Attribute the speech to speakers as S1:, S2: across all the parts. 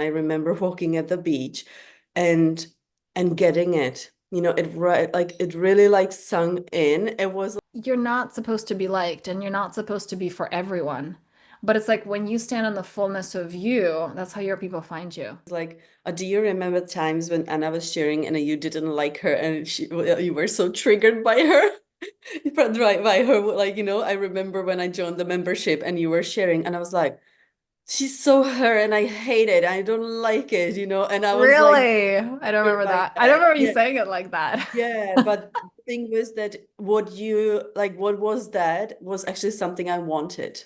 S1: I remember walking at the beach and getting it. It really like sunk in. It was
S2: You're not supposed to be liked and you're not supposed to be for everyone. But it's like when you stand in the fullness of you, that's how your people find you.
S1: like, do you remember times when Anna was sharing and you didn't like her and you were so triggered by her? Right by her, like, I remember when I joined the membership and you were sharing and I was like, she's so her and I hate it. I don't like it, and I was like
S2: Really? I don't
S1: triggered
S2: remember
S1: by
S2: that. I don't
S1: that.
S2: remember you
S1: Yeah.
S2: saying it like that.
S1: Yeah, but the thing was that what was that was actually something I wanted.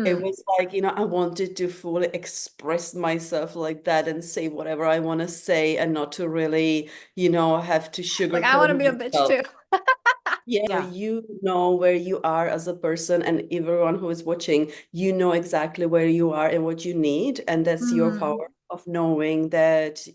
S1: It
S2: Mm.
S1: was like, I wanted to fully express myself like that and say whatever I want to say and not to really, have to
S2: Like I want
S1: sugarcoat
S2: to be a bitch
S1: myself.
S2: too.
S1: Yeah, so
S2: Yeah.
S1: you know where you are as a person, and everyone who is watching, you know exactly where you are and what you need. And that's your
S2: Mm.
S1: power of knowing that,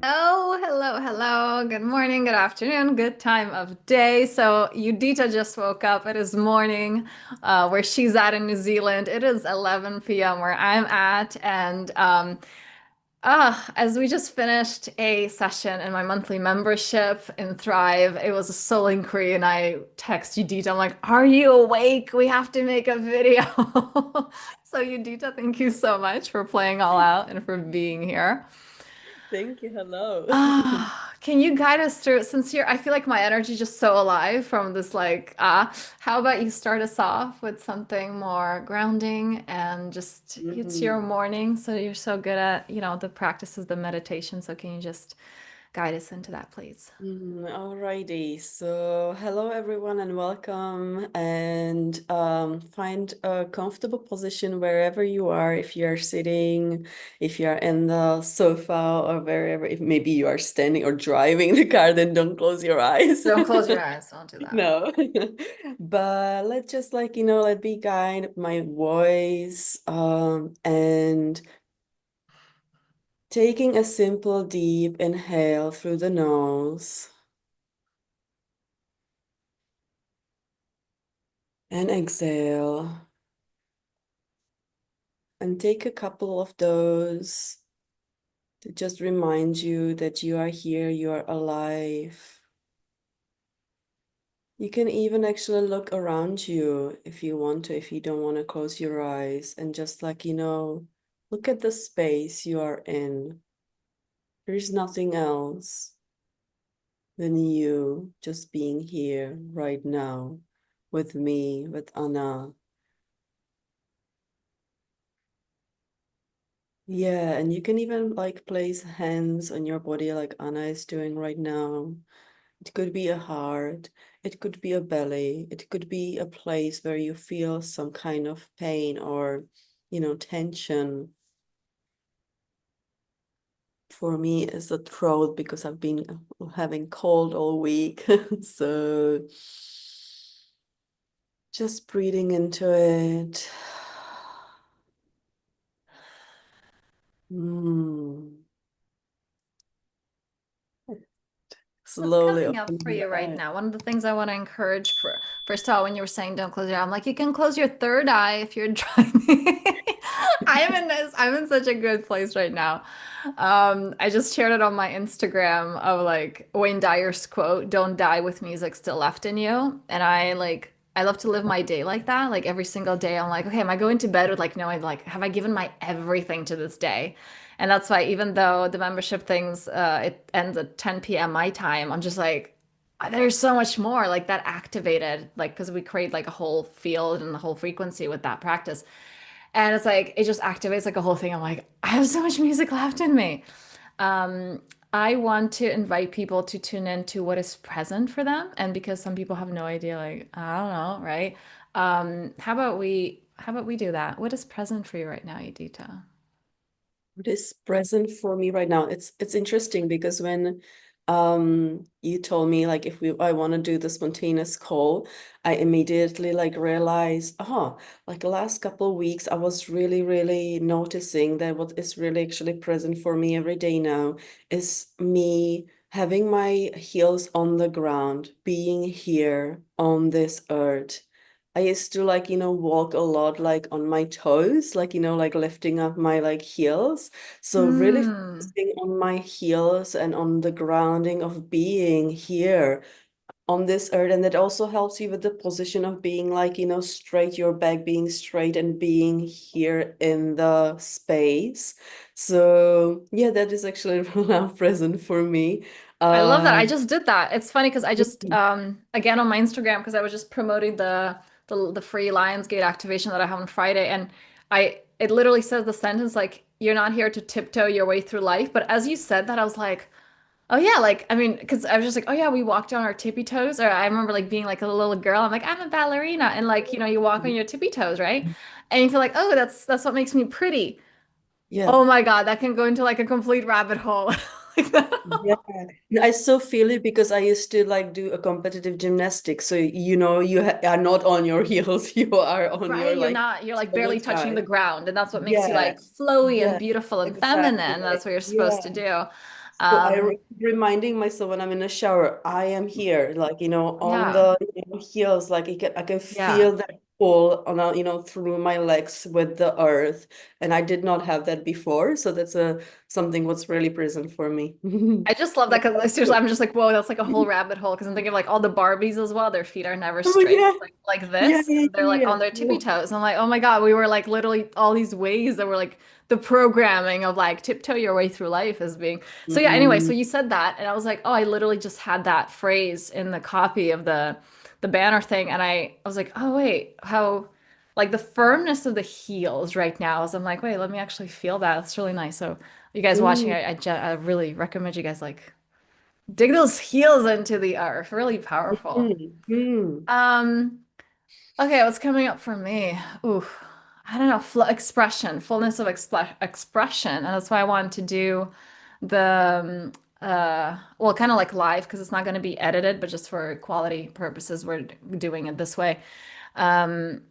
S2: Oh, hello, hello. Good morning, good afternoon, good time of day. So, Judita just woke up. It is morning, where she's at in New Zealand. It is 11 p.m. where I'm at. And as we just finished a session in my monthly membership in Thrive, it was a soul inquiry, and I text Judita. I'm like, "Are you awake? We have to make a video." So, Judita, thank you so much for playing all out and for being here.
S1: thank you, hello.
S2: Can you guide us through, since I feel like my energy is just so alive from this, like, how about you start us off with something more grounding and just, it's your
S1: Mhm.
S2: morning, so you're so good at, the practices, the meditation. So can you just guide us into that, please?
S1: Alrighty, so hello everyone and welcome, and find a comfortable position wherever you are. If you're sitting, if you're in the sofa or wherever, if maybe you are standing or driving the car, then don't close your eyes.
S2: Don't close your eyes. Don't do that.
S1: No. But let's just like, let me guide my voice, and taking a simple deep inhale through the nose. And exhale. And take a couple of those to just remind you that you are here, you are alive. You can even actually look around you if you want to, if you don't want to close your eyes, and just like, look at the space you are in. There's nothing else than you just being here right now with me, with Anna. Yeah, and you can even like place hands on your body like Anna is doing right now. It could be a heart, it could be a belly, it could be a place where you feel some kind of pain or, tension. For me, it's the throat because I've been having cold all week. So just breathing into it. Mm.
S2: What's
S1: Slowly
S2: coming up
S1: open
S2: for
S1: your
S2: you right
S1: eyes.
S2: now? One of the things I want to encourage for, first of all, when you were saying don't close your eye, I'm like, you can close your third eye if you're driving. I'm in such a good place right now. I just shared it on my Instagram of like Wayne Dyer's quote, "Don't die with music still left in you." And I love to live my day like that. Like every single day, I'm like, okay, am I going to bed with like knowing like, have I given my everything to this day? And that's why even though the membership things, it ends at 10 p.m. my time, I'm just like, there's so much more like that activated, like, because we create like a whole field and the whole frequency with that practice. And it's like, it just activates like a whole thing. I'm like, I have so much music left in me. Um, I want to invite people to tune into what is present for them. And because some people have no idea, like, I don't know, right? How about we do that? What is present for you right now, Edita?
S1: What is present for me right now? It's interesting because when you told me like if I want to do the spontaneous call, I immediately like realized, oh, like the last couple of weeks I was really, really noticing that what is really actually present for me every day now is me having my heels on the ground, being here on this earth. I used to like, walk a lot like on my toes, like, like lifting up my like heels. So really
S2: Hmm.
S1: focusing on my heels and on the grounding of being here on this earth. And that also helps you with the position of being like, straight, your back being straight and being here in the space. So yeah, that is actually now present for me.
S2: I love that. I
S1: Um,
S2: just did that. It's funny because I just again on my Instagram because I was just promoting the free Lionsgate activation that I have on Friday and I it literally says the sentence like you're not here to tiptoe your way through life. But as you said that, I was like, oh yeah, like I mean, because I was just like, oh yeah, we walked on our tippy toes. Or I remember like being like a little girl. I'm like, I'm a ballerina, and like you walk on your tippy toes, right? And you feel like, oh, that's what makes me pretty.
S1: yeah.
S2: Oh my God, that can go into like a complete rabbit hole. Like that.
S1: Yeah, I so feel it because I used to like do a competitive gymnastics. So, you ha are not on your heels, you are on your
S2: Right, you're
S1: like
S2: not, you're like
S1: all the
S2: barely touching the
S1: time.
S2: ground, and that's what makes you
S1: Yeah,
S2: like flowy and
S1: yeah,
S2: beautiful and
S1: exactly.
S2: feminine. That's what you're
S1: Yeah.
S2: supposed to do.
S1: So I
S2: Um,
S1: reminding myself when I'm in the shower, I am here, like, on
S2: yeah,
S1: the heels, like I can
S2: yeah.
S1: feel that pull on, through my legs with the earth. And I did not have that before. So that's something what's really present for me.
S2: I just love that
S1: What
S2: because
S1: about
S2: seriously,
S1: you?
S2: I'm just like, whoa, that's like a whole rabbit hole. Because I'm thinking of like all the Barbies as well. Their feet are never
S1: Oh
S2: straight.
S1: yeah,
S2: It's like
S1: yeah,
S2: this,
S1: yeah,
S2: and they're like
S1: yeah,
S2: on their tippy
S1: yeah.
S2: toes. I'm like, oh my God, we were like literally all these ways that were like the programming of like tiptoe your way through life as being. So yeah, anyway, so
S1: Mm,
S2: you said that, and I was like, oh, I literally just had that phrase in the copy of the banner thing, and I was like, oh wait, how like the firmness of the heels right now is I'm like, wait, let me actually feel that. It's really nice. So you guys watching,
S1: mm,
S2: I really recommend you guys like dig those heels into the earth. Really powerful.
S1: mm.
S2: Um, okay, what's coming up for me? Ooh, I don't know, fl expression, fullness of expression. And that's why I wanted to do the well, kind of like live because it's not going to be edited, but just for quality purposes, we're doing it this way. Um,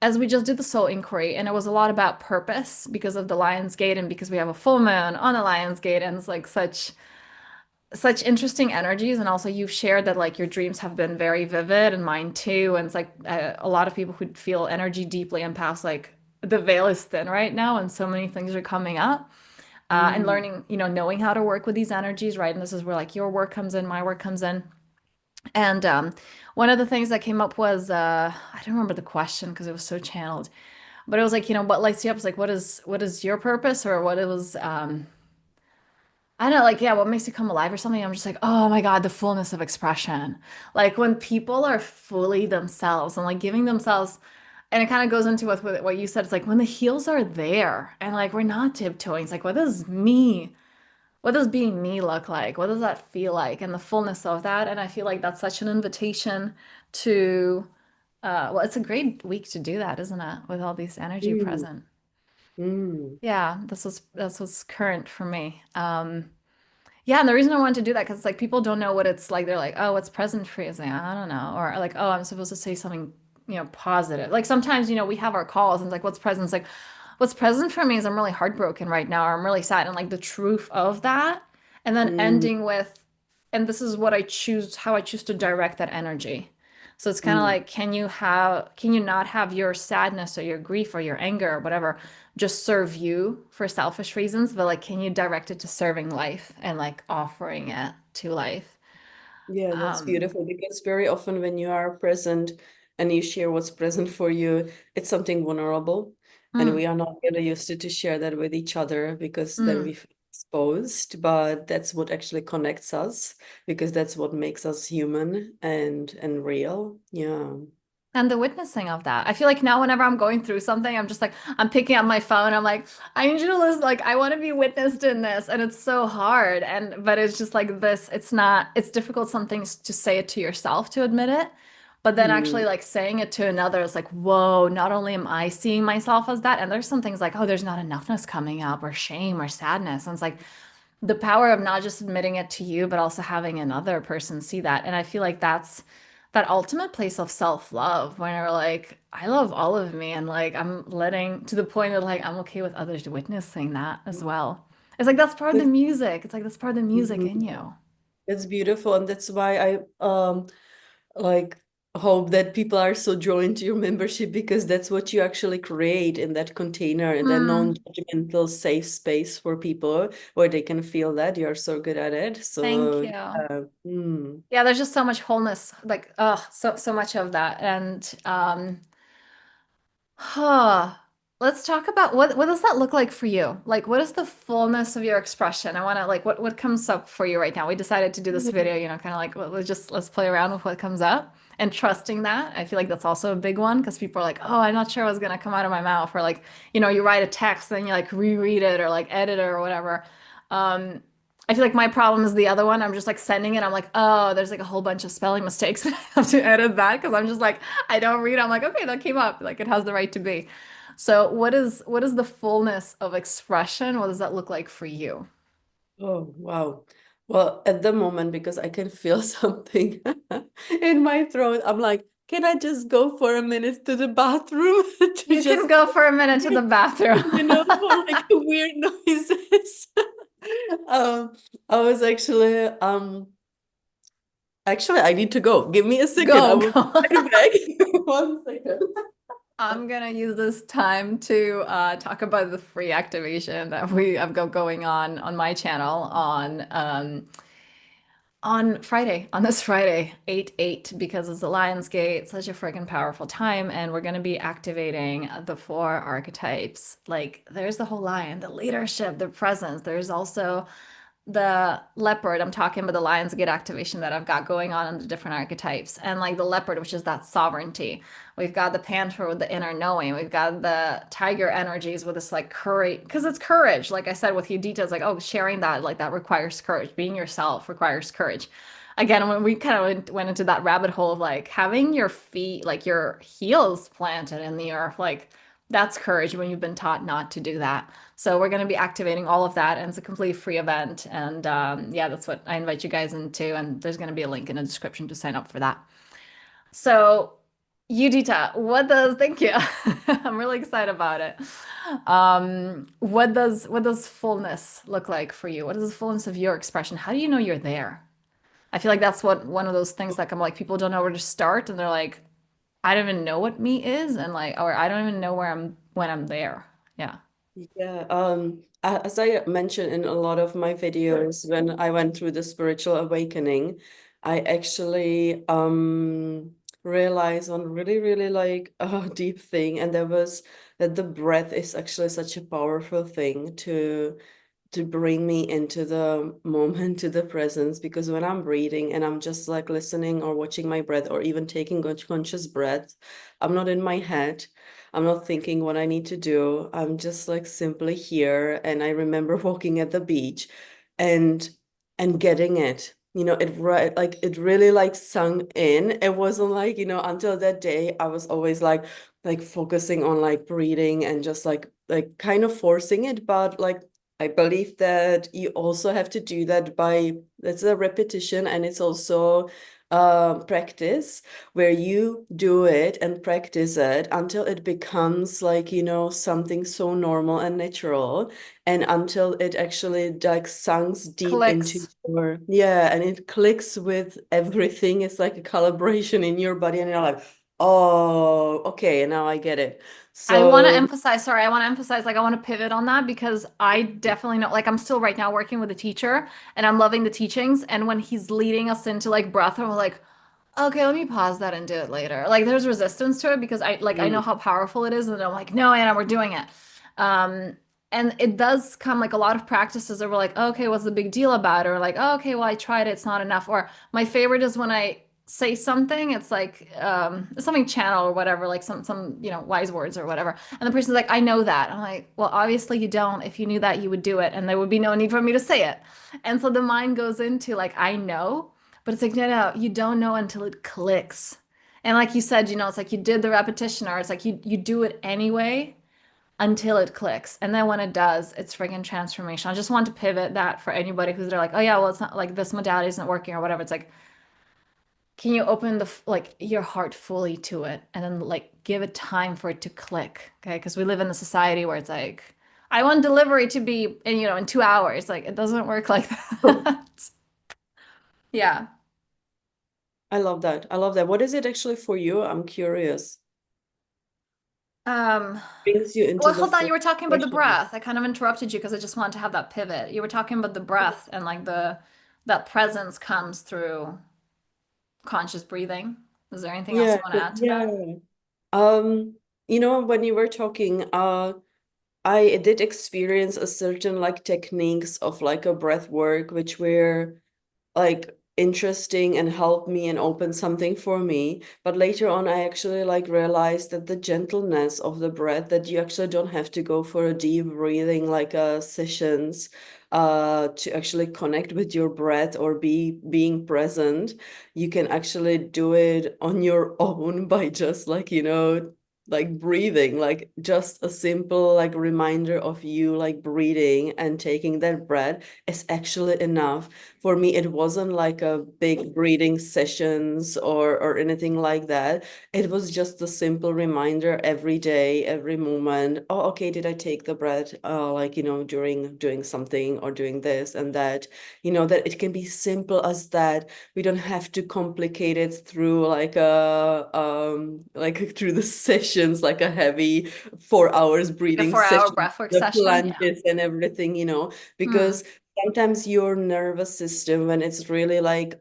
S2: as we just did the soul inquiry, and it was a lot about purpose because of the Lion's Gate and because we have a full moon on the Lion's Gate, and it's like such interesting energies. And also you've shared that like your dreams have been very vivid and mine too, and it's like a lot of people who feel energy deeply and past like the veil is thin right now and so many things are coming up, and
S1: Mm.
S2: learning, knowing how to work with these energies, right? And this is where like your work comes in, my work comes in. And one of the things that came up was I don't remember the question because it was so channeled, but it was like, what lights you up is like what is your purpose, or what it was I don't know, like, yeah, what makes you come alive or something? I'm just like, oh my God, the fullness of expression. Like when people are fully themselves and like giving themselves, and it kind of goes into with what you said. It's like when the heels are there and like we're not tiptoeing. It's like, what does being me look like? What does that feel like? And the fullness of that. And I feel like that's such an invitation to, well, it's a great week to do that, isn't it? With all these energy
S1: Mm.
S2: present.
S1: Mm.
S2: Yeah, that's what's current for me. Yeah, and the reason I wanted to do that because it's like people don't know what it's like. They're like, oh, what's present for you? It's like, I don't know. Or like, oh, I'm supposed to say something, positive. Like sometimes, we have our calls and it's like, what's present? It's like, what's present for me is I'm really heartbroken right now, or I'm really sad. And like the truth of that. And then
S1: Mm.
S2: ending with, and this is what I choose, how I choose to direct that energy. So it's kind of
S1: Mm.
S2: like, can you not have your sadness or your grief or your anger or whatever just serve you for selfish reasons, but like, can you direct it to serving life and like offering it to life?
S1: Yeah, that's
S2: Um,
S1: beautiful because very often when you are present and you share what's present for you, it's something vulnerable. And
S2: mm,
S1: we are not really used to share that with each other because then we
S2: mm.
S1: feel exposed. But that's what actually connects us because that's what makes us human and real. Yeah.
S2: And the witnessing of that. I feel like now whenever I'm going through something, I'm just like, I'm picking up my phone. I'm like, I need you to listen. Like, I want to be witnessed in this. And it's so hard. But it's just like this, it's difficult some things to say it to yourself to admit it. But then
S1: Mm.
S2: actually like saying it to another, it's like, whoa, not only am I seeing myself as that, and there's some things like, oh, there's not enoughness coming up, or shame or sadness. And it's like, the power of not just admitting it to you, but also having another person see that. And I feel like that's that ultimate place of self-love when you're like, I love all of me, and like I'm letting to the point that like I'm okay with others witnessing that as well. It's like that's part of the music. It's like that's part of the music in
S1: Mhm.
S2: you.
S1: It's beautiful, and that's why I like hope that people are so drawn to your membership, because that's what you actually create in that container, in that
S2: Mm,
S1: non-judgmental safe space for people where they can feel that you're so good at it.
S2: thank
S1: So
S2: you.
S1: mm.
S2: Yeah, there's just so much wholeness, like, oh, so much of that. And huh. Let's talk about what does that look like for you? Like, what is the fullness of your expression? I want to like what comes up for you right now? We decided to do this video, kind of like well, let's play around with what comes up and trusting that. I feel like that's also a big one because people are like, "Oh, I'm not sure what's gonna come out of my mouth," or like, you write a text, then you like reread it or like edit it or whatever. Um, I feel like my problem is the other one. I'm just like sending it. I'm like, oh, there's like a whole bunch of spelling mistakes. I have to edit that because I'm just like, I don't read. I'm like, okay, that came up. Like it has the right to be. So what is the fullness of expression? What does that look like for you?
S1: Oh, wow. Well, at the moment, because I can feel something in my throat, I'm like, can I just go for a minute to the bathroom to
S2: You can
S1: just,
S2: go for a minute to the bathroom.
S1: for like weird noises? Um, I was actually I need to go. Give me a second. I
S2: Go,
S1: will
S2: go.
S1: be right back. 1 second.
S2: I'm gonna use this time to talk about the free activation that we have got going on my channel on Friday, on this Friday, 8/8, because it's the Lionsgate, such a freaking powerful time, and we're going to be activating the four archetypes. Like, there's the whole lion, the leadership, the presence. There's also the leopard. I'm talking about the Lionsgate activation that I've got going on in the different archetypes. And like the leopard, which is that sovereignty. We've got the panther with the inner knowing. We've got the tiger energies with this like courage, because it's courage. Like I said with Judita, it's like, oh, sharing that, like that requires courage. Being yourself requires courage. Again, when we kind of went into that rabbit hole of like having your feet, like your heels planted in the earth, like that's courage when you've been taught not to do that. So we're going to be activating all of that, and it's a complete free event. And yeah, that's what I invite you guys into. And there's going to be a link in the description to sign up for that. So, Udita, thank you. I'm really excited about it. What does fullness look like for you? What is the fullness of your expression? How do you know you're there? I feel like that's what one of those things like I'm like people don't know where to start, and they're like, I don't even know what me is, and like, or I don't even know where I'm when I'm there. Yeah.
S1: Yeah, as I mentioned in a lot of my videos, when I went through the spiritual awakening, I actually realized one really, really like a deep thing, and that was that the breath is actually such a powerful thing to bring me into the moment, to the presence. Because when I'm breathing and I'm just like listening or watching my breath or even taking conscious breath, I'm not in my head. I'm not thinking what I need to do. I'm just like simply here. And I remember walking at the beach and getting it. It right like it really like sunk in. It wasn't like, until that day I was always like focusing on like breathing and just like kind of forcing it, but like I believe that you also have to do that by, that's a repetition, and it's also practice where you do it and practice it until it becomes like, something so normal and natural, and until it actually like sinks deep into
S2: Clicks.
S1: your, yeah, and it clicks with everything. It's like a calibration in your body, and you're like, oh, okay, now I get it.
S2: I want to
S1: So,
S2: emphasize, sorry, I want to emphasize, like, I want to pivot on that because I definitely know, like, I'm still right now working with a teacher and I'm loving the teachings. And when he's leading us into like breath, and we're like, okay, let me pause that and do it later. Like, there's resistance to it because I know
S1: mm,
S2: how powerful it is. And I'm like, no, Anna, we're doing it. Um, and it does come like a lot of practices that we're like, okay, what's the big deal about it? Or like, oh, okay, well, I tried it, it's not enough. Or my favorite is when I say something, it's like something channel or whatever, like some wise words or whatever. And the person's like, I know that. I'm like, well, obviously you don't. If you knew that, you would do it, and there would be no need for me to say it. And so the mind goes into like, I know, but it's like, no, you don't know until it clicks. And like you said, it's like you did the repetition, or it's like you do it anyway until it clicks. And then when it does, it's friggin' transformation. I just want to pivot that for anybody who's there like, oh yeah, well, it's not like this modality isn't working or whatever. It's like, can you open like your heart fully to it and then like give it time for it to click? Okay. Because we live in a society where it's like, I want delivery to be in 2 hours. Like it doesn't work like that. Yeah.
S1: I love that. I love that. What is it actually for you? I'm curious.
S2: Um,
S1: Brings you into
S2: well,
S1: the
S2: hold on.
S1: full
S2: You were talking about the
S1: expression.
S2: breath. I kind of interrupted you because I just wanted to have that pivot. You were talking about the breath and like the that presence comes through conscious breathing. Is there anything else
S1: Yeah,
S2: you want to add to that?
S1: yeah. Um, when you were talking, I did experience a certain like techniques of like a breath work, which were like interesting and helped me and opened something for me. But later on, I actually like realized that the gentleness of the breath, that you actually don't have to go for a deep breathing like sessions to actually connect with your breath or being present. You can actually do it on your own by just like, like breathing, like just a simple like reminder of you like breathing and taking that breath is actually enough. For me, it wasn't like a big breathing sessions or anything like that. It was just a simple reminder every day, every moment. Oh, okay, did I take the breath? Like, during doing something or doing this and that, that it can be simple as that. We don't have to complicate it through like like through the sessions, like a heavy 4 hours
S2: Like a
S1: breathing
S2: 4 hour
S1: session,
S2: breathwork
S1: the
S2: session? Yeah.
S1: planches and everything,
S2: Hmm.
S1: because sometimes your nervous system when it's really like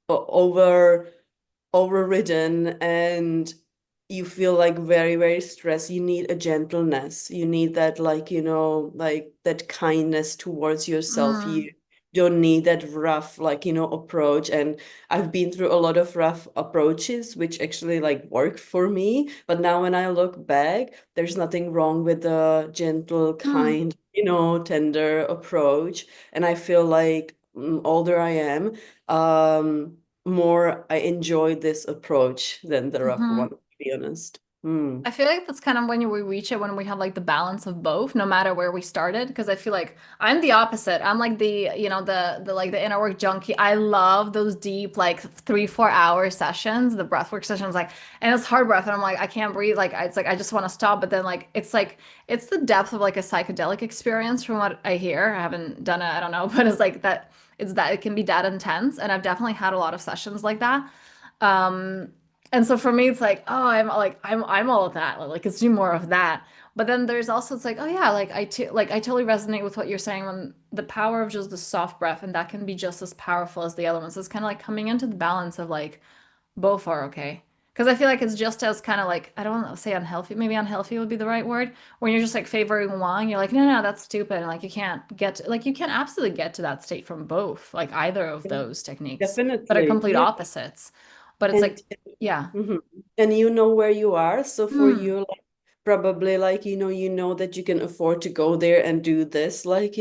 S1: over overridden and you feel like very, very stressed, you need a gentleness. You need that, like, like that kindness towards yourself.
S2: Mm.
S1: You don't need that rough, like, approach. And I've been through a lot of rough approaches, which actually like worked for me. But now when I look back, there's nothing wrong with the gentle,
S2: Mm.
S1: kind, tender approach. And I feel like older I am, more I enjoy this approach than the rough one,
S2: Hmm.
S1: to be honest. Mm.
S2: I feel like that's kind of when we reach it when we have like the balance of both, no matter where we started. Because I feel like I'm the opposite. I'm like the like the inner work junkie. I love those deep like 3 4 hour sessions, the breathwork sessions, like and it's hard breath, and I'm like I can't breathe. Like it's like I just want to stop. But then like it's the depth of like a psychedelic experience from what I hear. I haven't done it, I don't know, but it's like that. It's that it can be that intense, and I've definitely had a lot of sessions like that. Um, and so for me, it's like, oh, I'm all of that. Like, let's do more of that. But then there's also it's like, oh yeah, like I totally resonate with what you're saying when the power of just the soft breath, and that can be just as powerful as the other ones. It's kind of like coming into the balance of like both are okay. Because I feel like it's just as kind of like I don't want to say unhealthy, maybe unhealthy would be the right word. When you're just like favoring one, you're like, no, no, that's stupid. And like you can't like you can absolutely get to that state from both, like either of those techniques that are
S1: Definitely.
S2: complete
S1: Yeah.
S2: opposites. But it's
S1: And
S2: like, yeah.
S1: mhm. And you know where you are. So for
S2: Hmm.
S1: you, like probably like, you know that you can afford to go there and do this, like,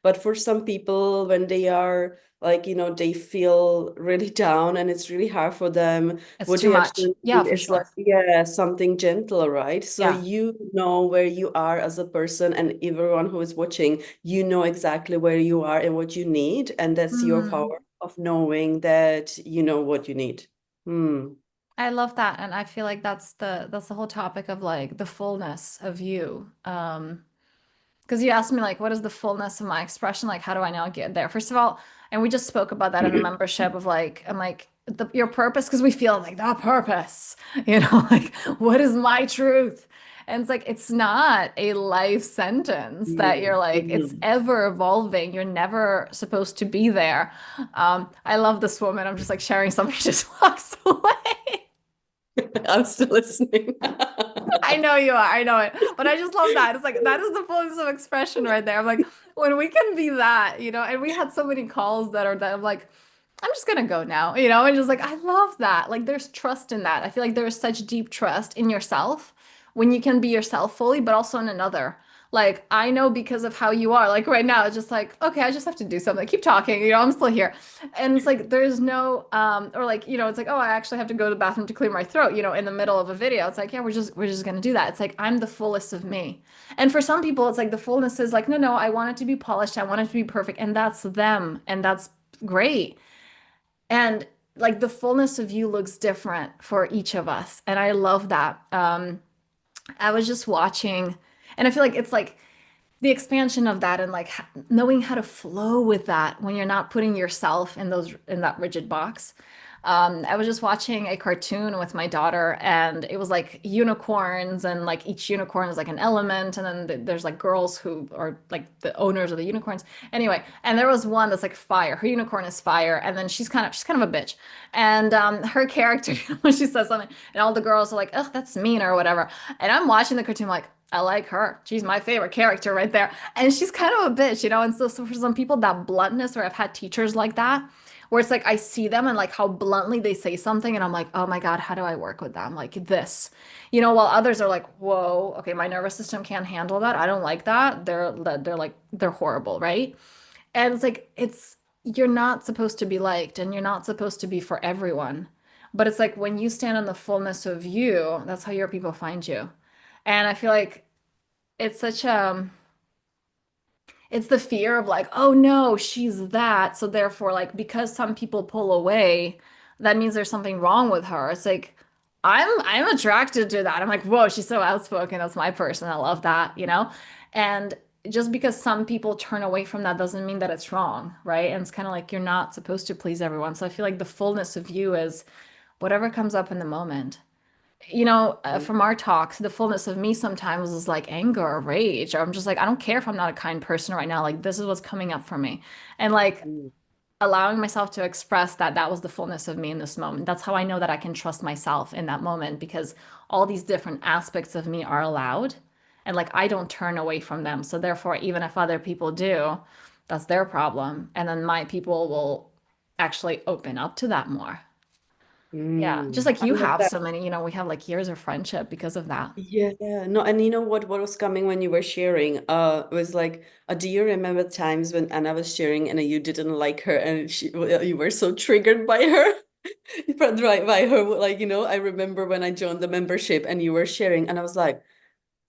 S1: but for some people when they are like, they feel really down and it's really hard for them,
S2: It's
S1: what
S2: too
S1: they
S2: much.
S1: actually
S2: Yeah,
S1: need
S2: for
S1: is like,
S2: sure.
S1: yeah, something gentle, right? So
S2: Yeah.
S1: you know where you are as a person and everyone who is watching, you know exactly where you are and what you need. And that's your
S2: Hmm.
S1: power of knowing that you know what you need. Hmm.
S2: I love that. And I feel like that's the whole topic of like the fullness of you. Because you asked me like, what is the fullness of my expression? Like, how do I now get there? First of all, and we just spoke about that in the membership of like, I'm like, your purpose, because we feel like the purpose, like, what is my truth? And it's like, it's not a life sentence that you're like, it's
S1: Mhm.
S2: ever evolving. You're never supposed to be there. I love this woman. I'm just like sharing something. She just walks away.
S1: I'm still listening.
S2: I know you are. I know it. But I just love that. It's like that is the fullness of expression right there. I'm like, when we can be that, and we had so many calls that are that I'm like, I'm just gonna go now, and just like I love that. Like there's trust in that. I feel like there's such deep trust in yourself when you can be yourself fully, but also in another. Like I know because of how you are. Like right now, it's just like, okay, I just have to do something. Keep talking, I'm still here. And it's like there's no or like, it's like, oh, I actually have to go to the bathroom to clear my throat, in the middle of a video. It's like, yeah, we're just gonna do that. It's like I'm the fullest of me. And for some people, it's like the fullness is like, no, no, I want it to be polished, I want it to be perfect, and that's them, and that's great. And like the fullness of you looks different for each of us. And I love that. I was just watching, and I feel like it's like the expansion of that and like knowing how to flow with that when you're not putting yourself in those in that rigid box. I was just watching a cartoon with my daughter, and it was like unicorns, and like each unicorn is like an element, and then there's like girls who are like the owners of the unicorns. Anyway, and there was one that's like fire. Her unicorn is fire, and then she's kind of a bitch, and her character when she says something, and all the girls are like, "Ugh, that's mean" or whatever. And I'm watching the cartoon like, I like her. She's my favorite character right there. And she's kind of a bitch, you know? And so for some people, that bluntness, or I've had teachers like that, where it's like I see them and like how bluntly they say something, and I'm like, oh my God, how do I work with them? Like this, you know, while others are like, whoa, okay, my nervous system can't handle that. I don't like that. They're like, they're horrible, right? And it's like, you're not supposed to be liked and you're not supposed to be for everyone. But it's like when you stand in the fullness of you, that's how your people find you. And I feel like it's such it's the fear of like, oh no, she's that. So therefore, like, because some people pull away, that means there's something wrong with her. It's like, I'm attracted to that. I'm like, whoa, she's so outspoken. That's my person. I love that, you know? And just because some people turn away from that doesn't mean that it's wrong, right? And it's kind of like you're not supposed to please everyone. So I feel like the fullness of you is whatever comes up in the moment. You know, from our talks, the fullness of me sometimes is like anger or rage, or I'm just like, I don't care if I'm not a kind person right now. Like, this is what's coming up for me. And like
S1: Mm.
S2: allowing myself to express that that was the fullness of me in this moment. That's how I know that I can trust myself in that moment because all these different aspects of me are allowed. And like, I don't turn away from them. So therefore, even if other people do, that's their problem. And then my people will actually open up to that more. Yeah, just like
S1: I
S2: you
S1: love
S2: have
S1: that.
S2: so many, you know, we have like years of friendship because of that.
S1: Yeah, no, and you know what was coming when you were sharing? Was like, do you remember times when Anna was sharing and you didn't like her and you were so triggered by her? Right, by her, like, I remember when I joined the membership and you were sharing, and I was like,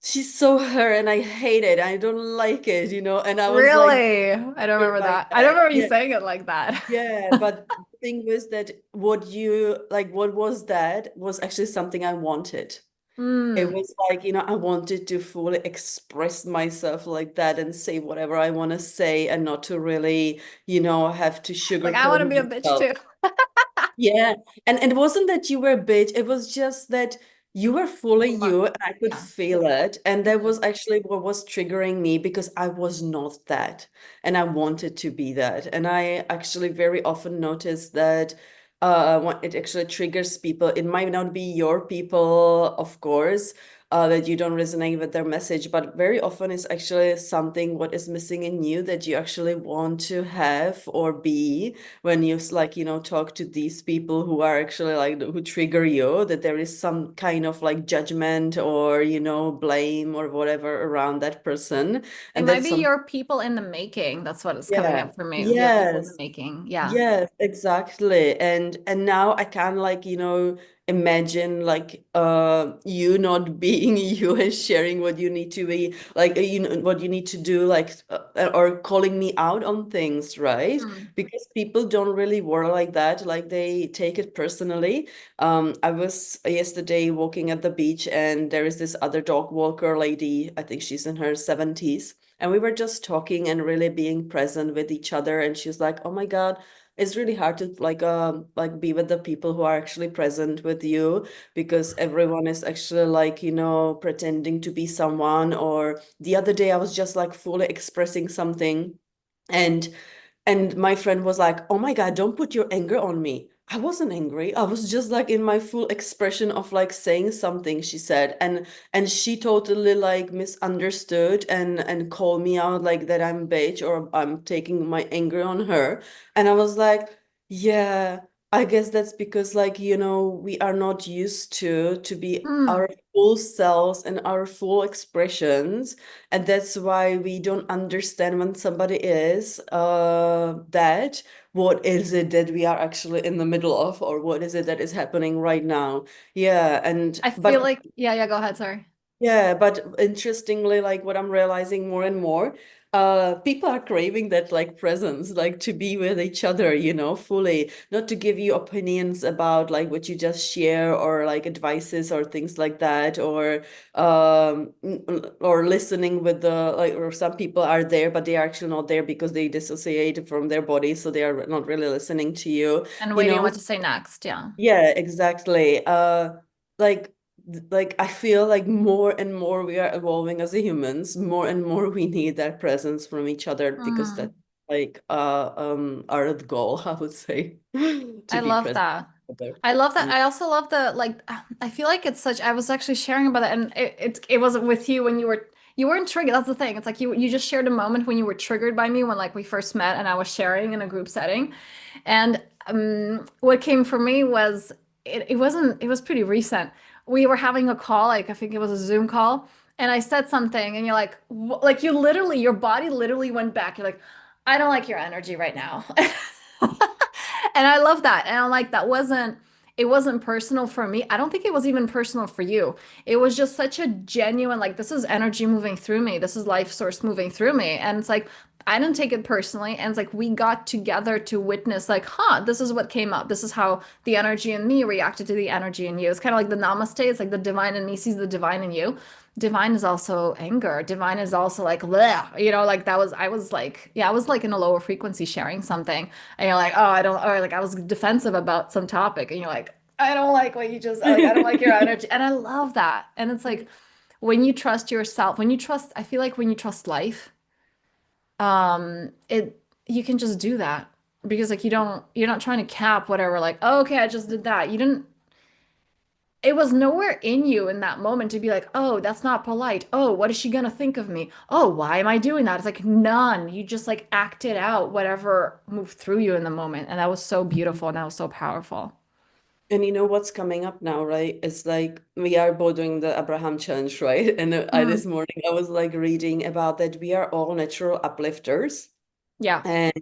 S1: she's so her, and I hate it. I don't like it, and I was like,
S2: Really? I don't
S1: triggered
S2: remember
S1: by
S2: that. I don't
S1: that.
S2: remember you
S1: Yeah,
S2: saying it like that.
S1: yeah, but the thing was that what was that was actually something I wanted. It
S2: Hmm.
S1: was like, I wanted to fully express myself like that and say whatever I want to say and not to really, have to
S2: Like I
S1: sugarcoat
S2: want to be a bitch
S1: myself.
S2: too.
S1: Yeah. And it wasn't that you were a bitch, it was just that you were fully
S2: Blunt.
S1: you and I could
S2: Yeah.
S1: feel it. And that
S2: Mhm.
S1: was actually what was triggering me because I was not that. And I wanted to be that. And I actually very often notice that when it actually triggers people. It might not be your people, of course, that you don't resonate with their message, but very often it's actually something what is missing in you that you actually want to have or be when you like talk to these people who are actually like who trigger you, that there is some kind of like judgment or blame or whatever around that person.
S2: It
S1: And
S2: might
S1: that's
S2: be
S1: some
S2: your people in the making. That's what is coming
S1: yeah,
S2: up for me. Your people in the
S1: yes.
S2: making. Yeah.
S1: Yes, exactly. And now I can like, imagine like you not being you and sharing what you need to be like what you need to do like or calling me out on things, right?
S2: Hmm.
S1: Because people don't really work like that. Like they take it personally. I was yesterday walking at the beach and there is this other dog walker lady. I think she's in her 70s. And we were just talking and really being present with each other. And she's like, "Oh my God, it's really hard to like be with the people who are actually present with you because everyone is actually like pretending to be someone." Or the other day I was just like fully expressing something, and my friend was like, "Oh my God, don't put your anger on me." I wasn't angry. I was just like in my full expression of like saying something, she said. And she totally like misunderstood and called me out like that I'm bitch or I'm taking my anger on her. And I was like, yeah, I guess that's because like, we are not used to be
S2: Hmm.
S1: our full selves and our full expressions. And that's why we don't understand when somebody is that, what is it that we are actually in the middle of, or what is it that is happening right now? Yeah, and
S2: I
S1: but
S2: feel like, yeah, yeah, go ahead. Sorry.
S1: yeah, but interestingly, like what I'm realizing more and more, people are craving that like presence, like to be with each other, fully, not to give you opinions about like what you just share or like advices or things like that, or listening with the like, or some people are there, but they are actually not there because they dissociate from their body, so they are not really listening to you,
S2: And
S1: you
S2: waiting
S1: know?
S2: what to say next. Yeah.
S1: Yeah, exactly. Like like I feel like more and more we are evolving as a humans, more and more we need that presence from each other because
S2: Mm,
S1: that like our goal, I would say, to
S2: I
S1: be
S2: love
S1: present
S2: that.
S1: together.
S2: I love that.
S1: Mm.
S2: I also love the like. I feel like it's such. I was actually sharing about it, and it wasn't with you when you weren't triggered. That's the thing. It's like you just shared a moment when you were triggered by me when like we first met, and I was sharing in a group setting, and what came for me was it wasn't. It was pretty recent. We were having a call, like I think it was a Zoom call, and I said something, and you're like, like you literally, your body literally went back. You're like, I don't like your energy right now. And I love that. And I'm like, that wasn't, it wasn't personal for me. I don't think it was even personal for you. It was just such a genuine, like, this is energy moving through me. This is life source moving through me. And it's like, I didn't take it personally. And it's like, we got together to witness, like, huh, this is what came up. This is how the energy in me reacted to the energy in you. It's kind of like the namaste. It's like the divine in me sees the divine in you. Divine is also anger. Divine is also like, bleh, like that was, I was like, yeah, I was like in a lower frequency sharing something. And you're like, oh, I don't, or like I was defensive about some topic. And you're like, I don't like what you just, like, I don't like your energy. And I love that. And it's like, when you trust yourself, when you trust, I feel like when you trust life, you can just do that because like you're not trying to cap whatever, like, oh, okay, I just did that. You didn't, it was nowhere in you in that moment to be like, oh, that's not polite. Oh, what is she gonna think of me? Oh, why am I doing that? It's like none. You just like acted out whatever moved through you in the moment. And that was so beautiful and that was so powerful.
S1: And you know what's coming up now, right? It's like we are both doing the Abraham challenge, right? And I
S2: Mm,
S1: this morning I was like reading about that we are all natural uplifters.
S2: yeah.
S1: And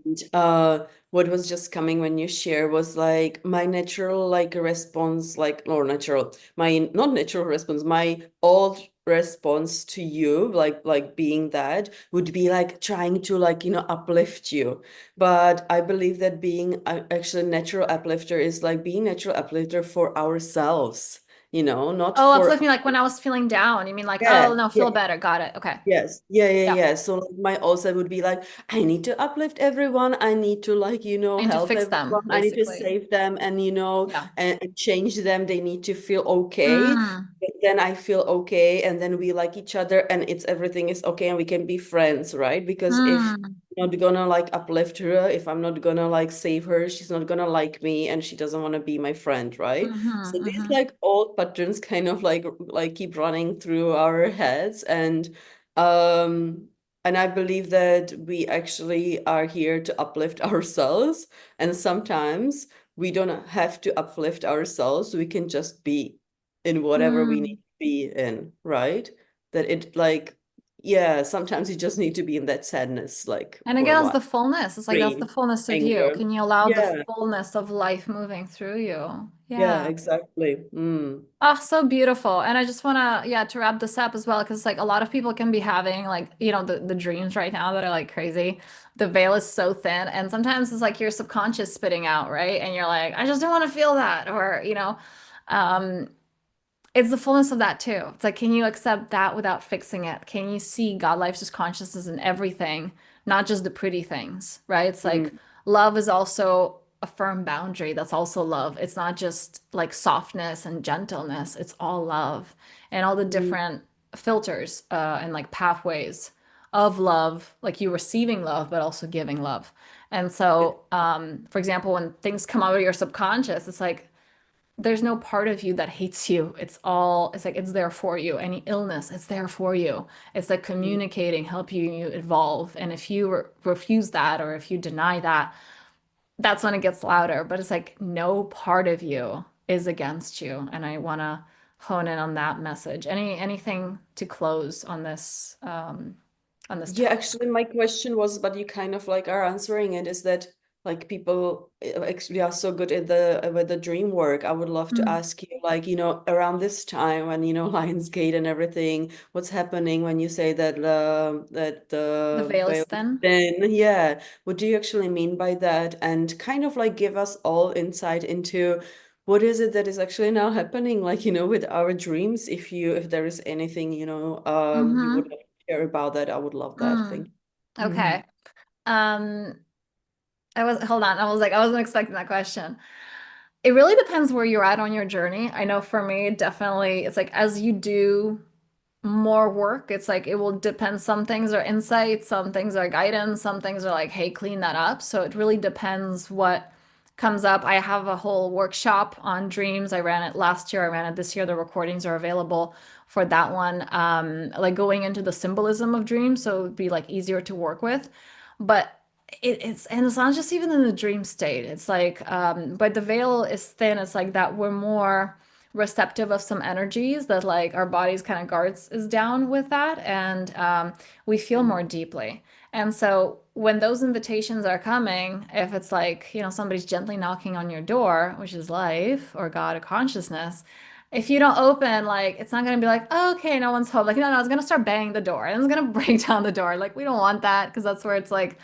S1: what was just coming when you share was like my natural like response, like or natural, my not natural response, my old response to you, like being that would be like trying to like uplift you. But I believe that being actually natural uplifter is like being natural uplifter for ourselves, not
S2: Oh,
S1: for
S2: uplift me like when I was feeling down. You mean like,
S1: yeah,
S2: oh no,
S1: yeah.
S2: feel better. Got it. Okay.
S1: Yes. Yeah, yeah,
S2: Yeah.
S1: yeah. So like my also would be like, I need to uplift everyone. I need to like,
S2: I need to
S1: help
S2: fix
S1: everyone.
S2: them,
S1: I need to
S2: basically.
S1: save them and
S2: Yeah.
S1: and change them. They need to feel okay.
S2: Mm,
S1: But then I feel okay and then we like each other and it's everything is okay and we can be friends, right? Because if
S2: mm,
S1: I'm not gonna like uplift her, if I'm not gonna like save her, she's not gonna like me and she doesn't want to be my friend, right? So these
S2: mm-hmm.
S1: like old patterns kind of like keep running through our heads um, and I believe that we actually are here to uplift ourselves. And sometimes we don't have to uplift ourselves. We can just be in whatever we need
S2: Mm.
S1: to be in, right? That it like, yeah, sometimes you just need to be in that sadness, like
S2: And
S1: for a
S2: again, it's
S1: while.
S2: the fullness. It's like that's the
S1: Pain,
S2: fullness of you.
S1: anger.
S2: Can you allow the
S1: Yeah,
S2: fullness of life moving through you?
S1: yeah,
S2: Yeah.
S1: exactly. Mm.
S2: Oh, so beautiful. And I just want to, yeah, to wrap this up as well, because like a lot of people can be having like, the dreams right now that are like crazy. The veil is so thin. And sometimes it's like your subconscious spitting out, right? And you're like, I just don't want to feel that. Or, um, it's the fullness of that too. It's like, can you accept that without fixing it? Can you see God, life's just consciousness in everything, not just the pretty things, right? It's like
S1: Mm.
S2: love is also a firm boundary. That's also love. It's not just like softness and gentleness. It's all love and all the
S1: Mm.
S2: different filters and like pathways of love, like you receiving love, but also giving love. And
S1: Yeah.
S2: so, for example, when things come out of your subconscious, it's like, there's no part of you that hates you. It's like it's there for you. Any illness, it's there for you. It's like
S1: Mm.
S2: communicating, helping you evolve. And if you refuse that or if you deny that, that's when it gets louder. But it's like no part of you is against you. And I want to hone in on that message. Anything to close on this
S1: Yeah,
S2: topic?
S1: actually, my question was, but you kind of like are answering it, is that like people we are so good at the with the dream work. I would love to
S2: Mm.
S1: ask you, like, around this time when, Lionsgate and everything, what's happening when you say that
S2: The
S1: the
S2: veil is
S1: veil is
S2: thin.
S1: thin? Yeah. What do you actually mean by that? And kind of like give us all insight into what is it that is actually now happening, like, with our dreams. If there is anything, you would
S2: Mm-hmm.
S1: like to share about that, I would love that.
S2: Mm.
S1: Thank you.
S2: Okay. Um, hold on. I was like, I wasn't expecting that question. It really depends where you're at on your journey. I know for me, definitely, it's like as you do more work, it's like it will depend. Some things are insight, some things are guidance, some things are like, hey, clean that up. So it really depends what comes up. I have a whole workshop on dreams. I ran it last year, I ran it this year. The recordings are available for that one. Like going into the symbolism of dreams, so it would be like easier to work with. But it's not just even in the dream state. It's like, but the veil is thin. It's like that we're more receptive of some energies that like our body's kind of guards is down with that, and we feel more deeply. And so when those invitations are coming, if it's like, somebody's gently knocking on your door, which is life or God or consciousness, if you don't open, like it's not gonna be like, oh, okay, no one's home. Like, no, it's gonna start banging the door and it's gonna break down the door. Like, we don't want that because that's where it's like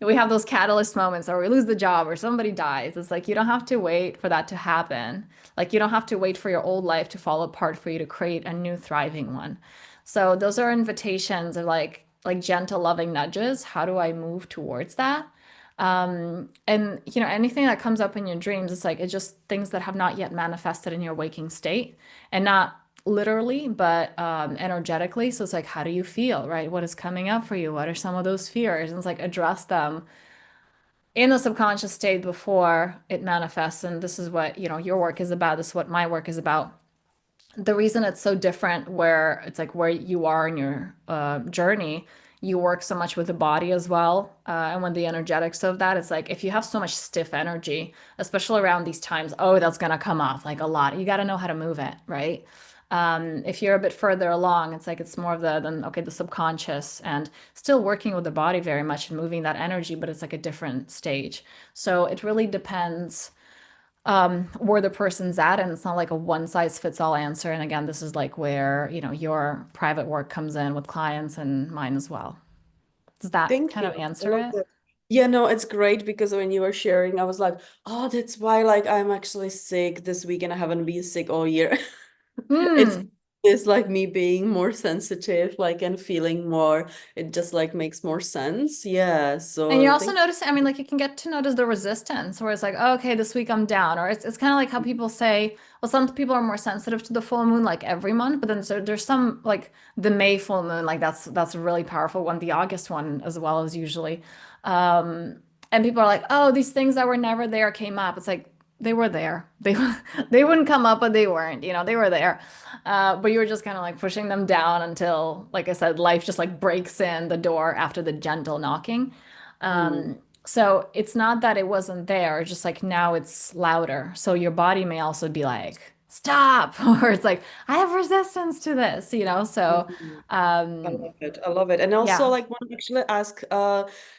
S2: we have those catalyst moments or we lose the job or somebody dies. It's like you don't have to wait for that to happen. Like you don't have to wait for your old life to fall apart for you to create a new thriving one. So those are invitations of like gentle loving nudges. How do I move towards that? And anything that comes up in your dreams, it's just things that have not yet manifested in your waking state, and not literally, but energetically. So it's like, how do you feel, right? What is coming up for you? What are some of those fears? And it's like address them in the subconscious state before it manifests. And this is what, your work is about. This is what my work is about. The reason it's so different where it's like where you are in your journey, you work so much with the body as well, and when the energetics of that, it's like if you have so much stiff energy, especially around these times, oh, that's gonna come off like a lot. You got to know how to move it, right? If you're a bit further along, it's like it's more of the subconscious and still working with the body very much and moving that energy, but it's like a different stage. So it really depends where the person's at, and it's not like a one size fits all answer. And again, this is like where, your private work comes in with clients and mine as well. Does that
S1: Thank
S2: kind
S1: you.
S2: of
S1: I
S2: answer
S1: love
S2: it?
S1: that. Yeah, no, it's great because when you were sharing, I was like, oh, that's why like I'm actually sick this week and I haven't been sick all year. It's
S2: Hmm.
S1: it's like me being more sensitive, like, and feeling more. It just like makes more sense. Yeah.
S2: And you
S1: So
S2: also
S1: thank
S2: notice, I mean, like you can get to notice the resistance where it's like, oh, okay, this week I'm down. Or it's kind of like how people say, well, some people are more sensitive to the full moon like every month, but then there's some like the May full moon, like that's a really powerful one, the August one as well as usually. And people are like, oh, these things that were never there came up. It's like they were there. They wouldn't come up, but they weren't, they were there. But you were just kind of like pushing them down until, like I said, life just like breaks in the door after the gentle knocking.
S1: you.
S2: So it's not that it wasn't there, just like now it's louder. So your body may also be like, stop, or it's like, I have resistance to this. So
S1: Mm. I
S2: um,
S1: love it. I love it. And also
S2: yeah.
S1: like want to actually ask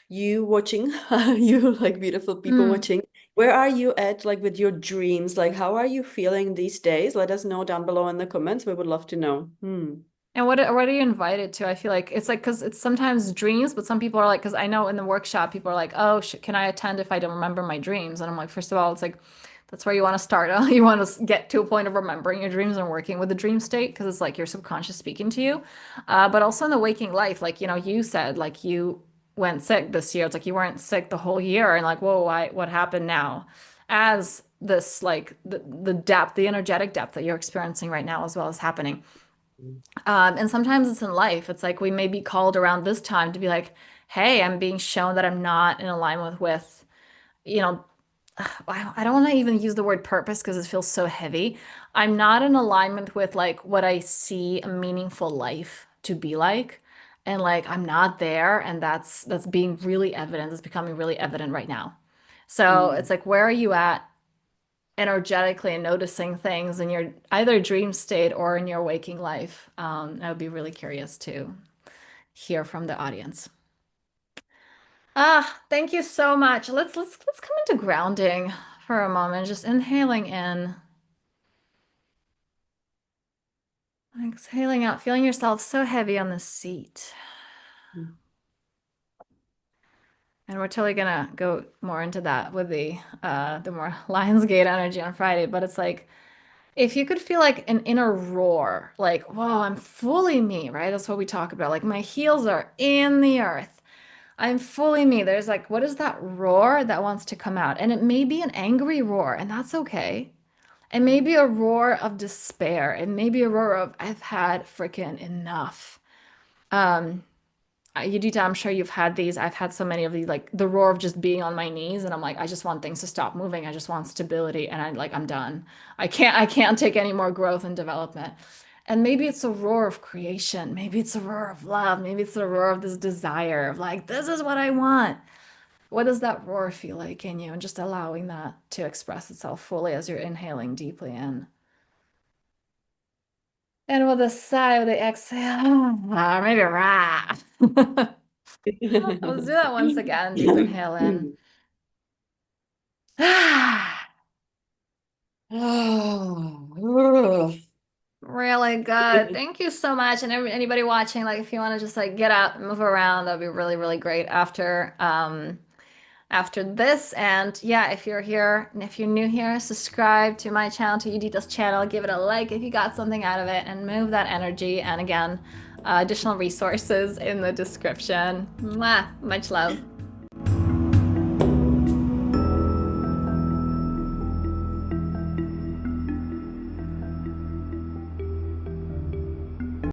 S1: you watching you like beautiful people
S2: Mm.
S1: watching, where are you at like with your dreams? Like how are you feeling these days? Let us know down below in the comments. We would love to know. Hmm.
S2: And what are you invited to? I feel like it's like because it's sometimes dreams, but some people are like, because I know in the workshop people are like, oh, sh can I attend if I don't remember my dreams? And I'm like, first of all, it's like that's where you want to start. You want to get to a point of remembering your dreams and working with the dream state because it's like your subconscious speaking to you. But also in the waking life, like you said, like you went sick this year. It's like you weren't sick the whole year, and like, whoa, what happened now? As this like the depth, the energetic depth that you're experiencing right now as well is happening. And sometimes it's in life. It's like we may be called around this time to be like, hey, I'm being shown that I'm not in alignment with, you know, I don't want to even use the word purpose because it feels so heavy. I'm not in alignment with like what I see a meaningful life to be like. And like I'm not there, and that's being really evident. It's becoming really evident right now. So
S1: Mm.
S2: it's like, where are you at energetically and noticing things in your either dream state or in your waking life? I would be really curious to hear from the audience. Ah, thank you so much. Let's come into grounding for a moment. Just inhaling in, exhaling out, feeling yourself so heavy on the seat. And we're totally gonna go more into that with the more Lionsgate energy on Friday. But it's like if you could feel like an inner roar, like, whoa, I'm fully me, right? That's what we talk about. Like my heels are in the earth. I'm fully me. There's like, what is that roar that wants to come out? And it may be an angry roar, and that's okay. It may be a roar of despair. It may be a roar of, I've had freaking enough. Um, Yudita, I'm sure you've had these. I've had so many of these, like the roar of just being on my knees, and I'm like, I just want things to stop moving. I just want stability, and I'm done. I can't take any more growth and development. And maybe it's a roar of creation. Maybe it's a roar of love. Maybe it's a roar of this desire of like, this is what I want. What does that roar feel like in you? And just allowing that to express itself fully as you're inhaling deeply in. And with a sigh, with the exhale, or maybe rah. Let's do that once again. Deep inhale in. Really good. Thank you so much. And anybody watching, like if you want to just like get up and move around, that'd be really, really great after this. And yeah, if you're here and if you're new here, subscribe to my channel, to Udita's channel, give it a like if you got something out of it, and move that energy. And again, additional resources in the description. Mwah, much love.